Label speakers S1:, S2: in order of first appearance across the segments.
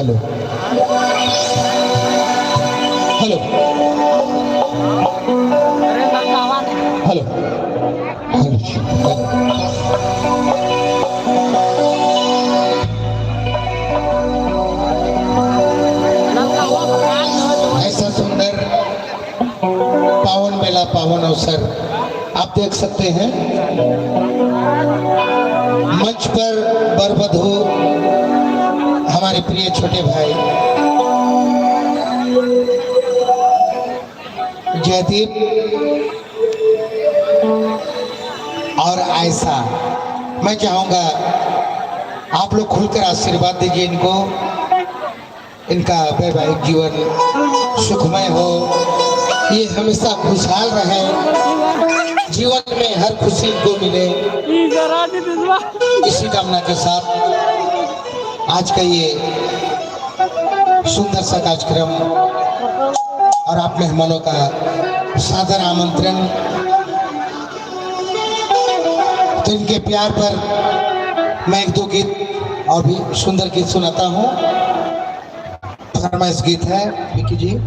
S1: Hello hello hello ऐसा सुंदर पावन मेला, पावन अवसर आप देख सकते हैं। मंच पर बरबधू हमारे प्रिय छोटे भाई जयदीप और आयशा, मैं चाहूंगा आप लोग खुलकर आशीर्वाद दीजिए इनको, इनका वैवाहिक जीवन सुखमय हो, ये हमेशा खुशहाल रहे, जीवन में हर खुशी को मिले, इसी कामना के साथ आज का ये सुंदर सा कार्यक्रम और आप मेहमानों का सादर आमंत्रण। तो इनके प्यार पर मैं एक दो गीत और भी सुंदर गीत सुनाता हूँ। फरमाइश गीत है विकी जी।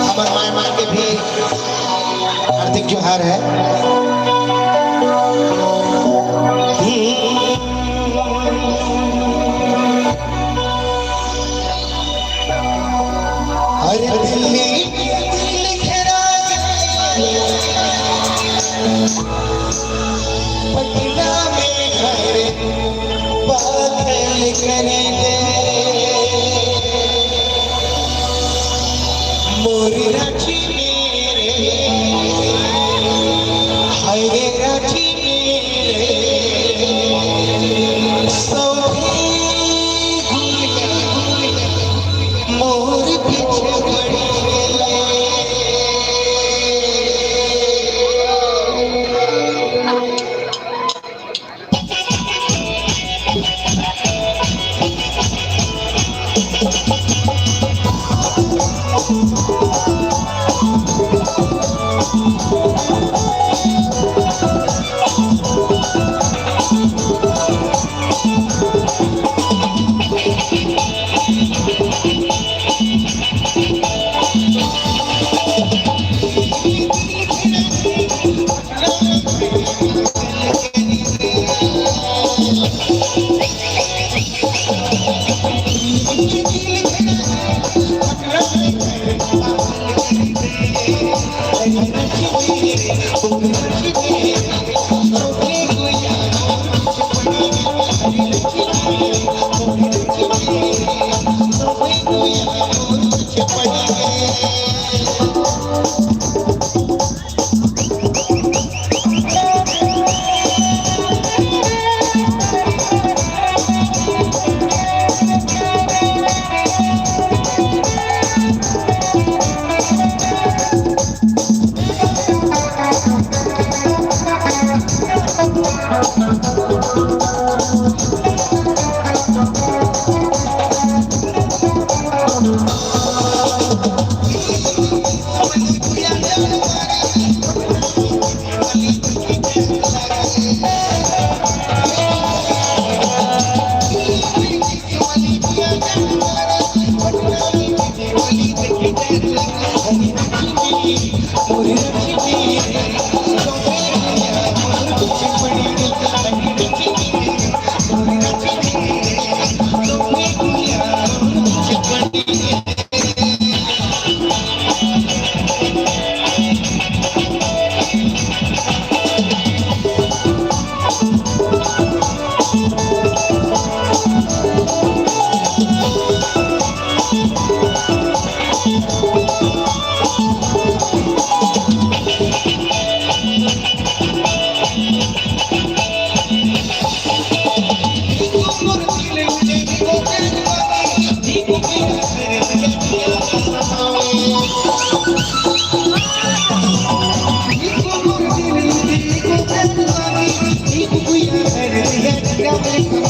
S1: हमारे माय माय के भी हार्दिक जोहार है। अरे दिल्ली पटना में घर बादल करेंगे, मोरी रांची मेरे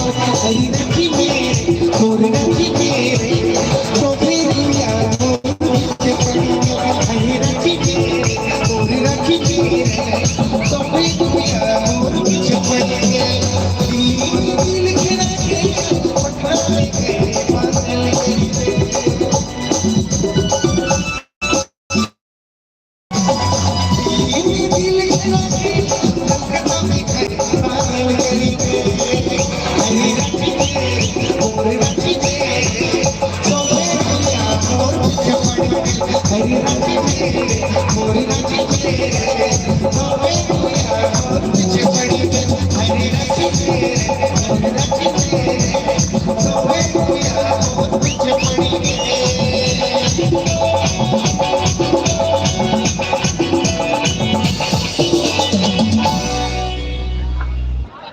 S1: हरी रखी मेरे मोर रखी मेरे तो बेरिया हरी रखी मेरे मोर रखी मेरे तो बेरिया मोर पीछे पड़ गए दिल के रास्ते पठाए गए बादल गए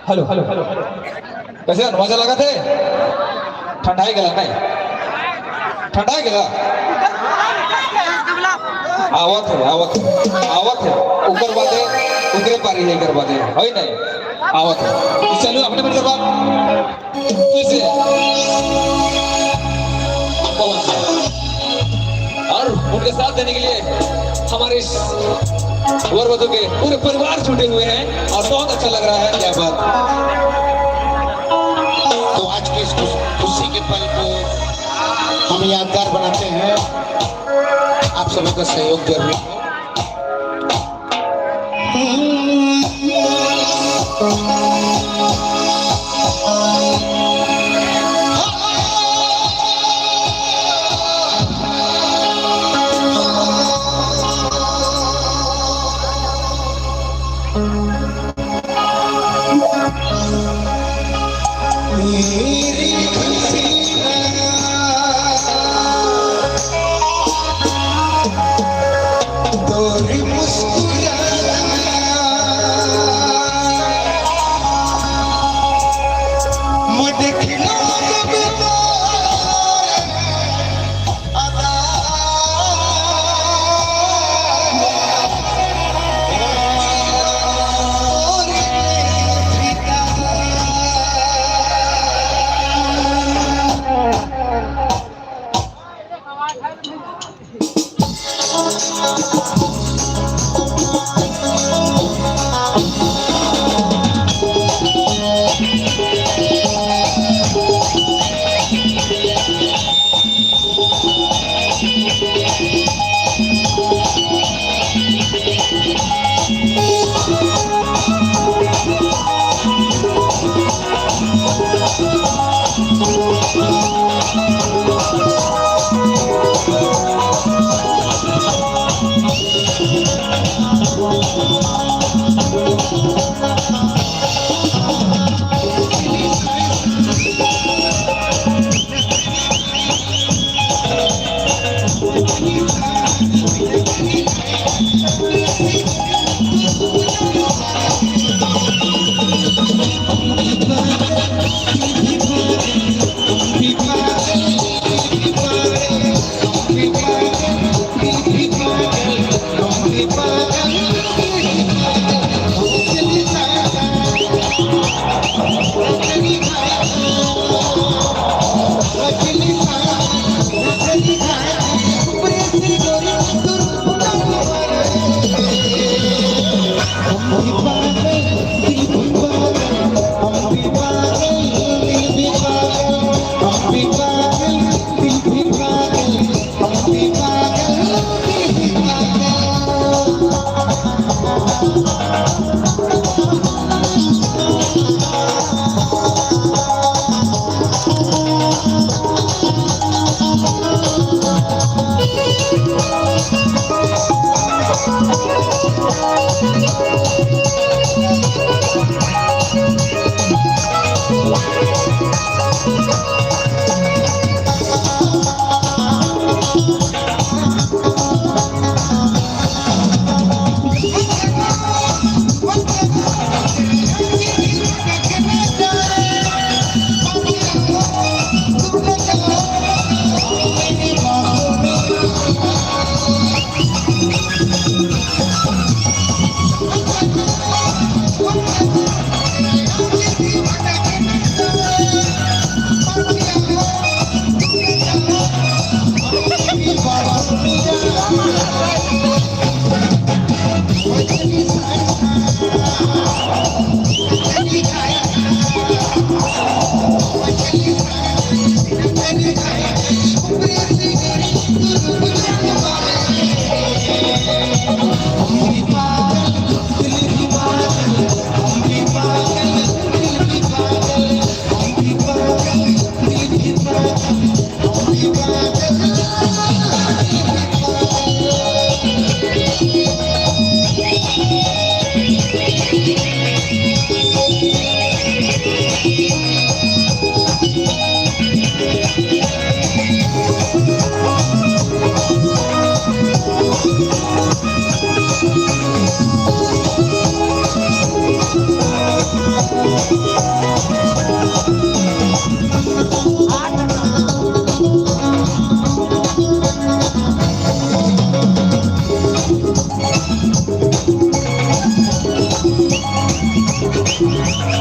S2: हेलो हेलो हेलो कैसे मजा लगा थे ठंडा गला नहीं ठंडा गला आवत है ऊपर बाते उतरे पारी है कर बाते है नहीं आवत है चलो अपने मन करवा किसे और उनके साथ देने के लिए हमारे वर वधू के पूरे परिवार छूटे हुए हैं और बहुत अच्छा लग रहा है। क्या बात।
S1: तो आज के इस खुशी के पल को हम यादगार बनाते हैं। आप सभी का सहयोग जरूरी है।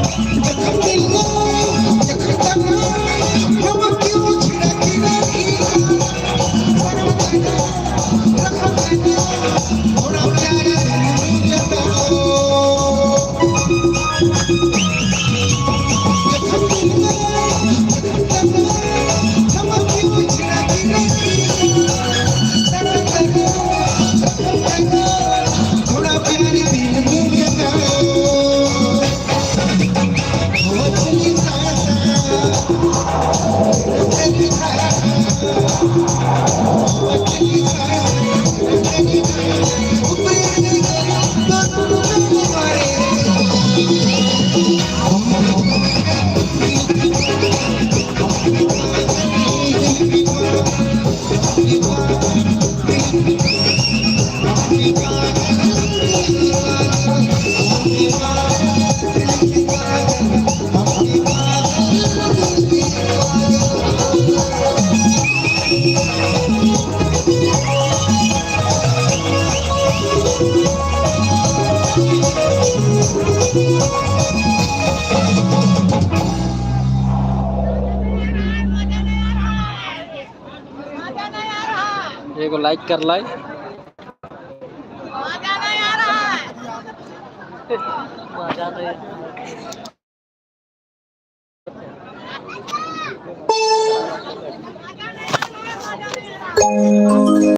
S1: जख्म दिल को जख्म हम क्यों छिड़ा छिड़ा थोड़ा प्यार जताओ जख्म दिल को हम क्यों छिड़ा छिड़ा थोड़ा प्यार दिल में जताओ हो चली सांसा चली सांसा हो चली
S3: एगो लाइक कर लाई।
S4: मजा नहीं आ रहा है।